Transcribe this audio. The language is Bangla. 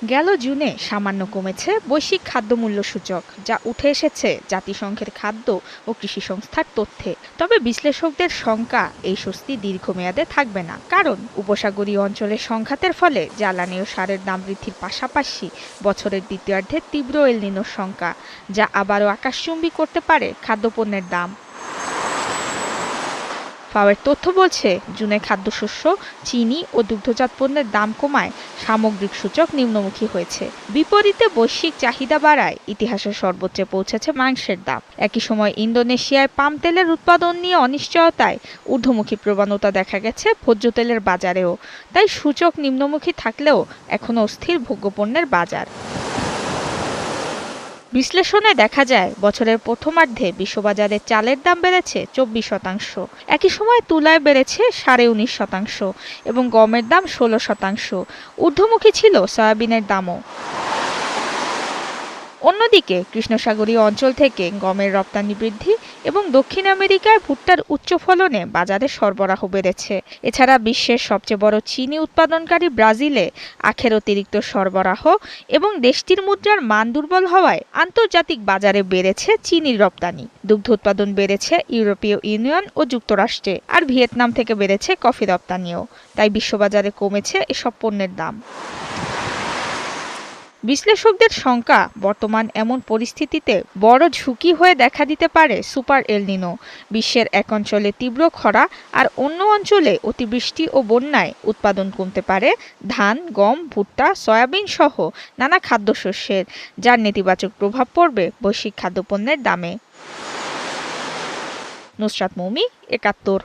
গেল জুনে সামান্য কমেছে বৈশ্বিক খাদ্য মূল্য সূচক, যা উঠে এসেছে জাতিসংঘের খাদ্য ও কৃষি সংস্থার তথ্যে। তবে বিশ্লেষকদের শঙ্কা এই স্বস্তি দীর্ঘমেয়াদে থাকবে না, কারণ উপসাগরীয় অঞ্চলে সংঘাতের ফলে জ্বালানি ও সারের দাম বৃদ্ধির পাশাপাশি বছরের দ্বিতীয়ার্ধে তীব্র এল নিনোর শঙ্কা, যা আবারও আকাশচুম্বী করতে পারে খাদ্যপণ্যের দাম। ফাওয়ের তথ্য বলছে, জুনে খাদ্যশস্য, চিনি ও দুগ্ধজাত পণ্যের দাম কমায় সামগ্রিক সূচক নিম্নমুখী হয়েছে। বিপরীতে বৈশ্বিক চাহিদা বাড়ায় ইতিহাসের সর্বোচ্চে পৌঁছেছে মাংসের দাম। একই সময় ইন্দোনেশিয়ায় পাম তেলের উৎপাদন নিয়ে অনিশ্চয়তায় ঊর্ধ্বমুখী প্রবণতা দেখা গেছে ভোজ্য তেলের বাজারেও। তাই সূচক নিম্নমুখী থাকলেও এখনও অস্থির ভোগ্যপণ্যের বাজার। বিশ্লেষণে দেখা যায়, বছরের প্রথমার্ধে বিশ্ববাজারে চালের দাম বেড়েছে 24%, একই সময় তুলায় বেড়েছে 19.5% এবং গমের দাম 16%। ঊর্ধ্বমুখী ছিল সয়াবিনের দামও। অন্যদিকে কৃষ্ণসাগরীয় অঞ্চল থেকে গমের রপ্তানি বৃদ্ধি এবং দক্ষিণ আমেরিকায় ভুট্টার উচ্চ ফলনে বাজারে সরবরাহ বেড়েছে। এছাড়া বিশ্বের সবচেয়ে বড় চিনি উৎপাদনকারী ব্রাজিলে আখের অতিরিক্ত সরবরাহ এবং দেশটির মুদ্রার মান দুর্বল হওয়ায় আন্তর্জাতিক বাজারে বেড়েছে চিনির রপ্তানি। দুগ্ধ উৎপাদন বেড়েছে ইউরোপীয় ইউনিয়ন ও যুক্তরাষ্ট্রে, আর ভিয়েতনাম থেকে বেড়েছে কফি রপ্তানিও। তাই বিশ্ববাজারে কমেছে এসব পণ্যের দাম। বিশ্লেষকদের শঙ্কা, বর্তমান এমন পরিস্থিতিতে বড় ঝুঁকি হয়ে দেখা দিতে পারে সুপার এল নিনো। বিশ্বের এক অঞ্চলে তীব্র খরা আর অন্য অঞ্চলে অতিবৃষ্টি ও বন্যায় উৎপাদন কমতে পারে ধান, গম, ভুট্টা, সয়াবিন সহ নানা খাদ্যশস্যের, যার নেতিবাচক প্রভাব পড়বে বৈশ্বিক খাদ্যপণ্যের দামে। নুসরাত মৌমি, ৭১।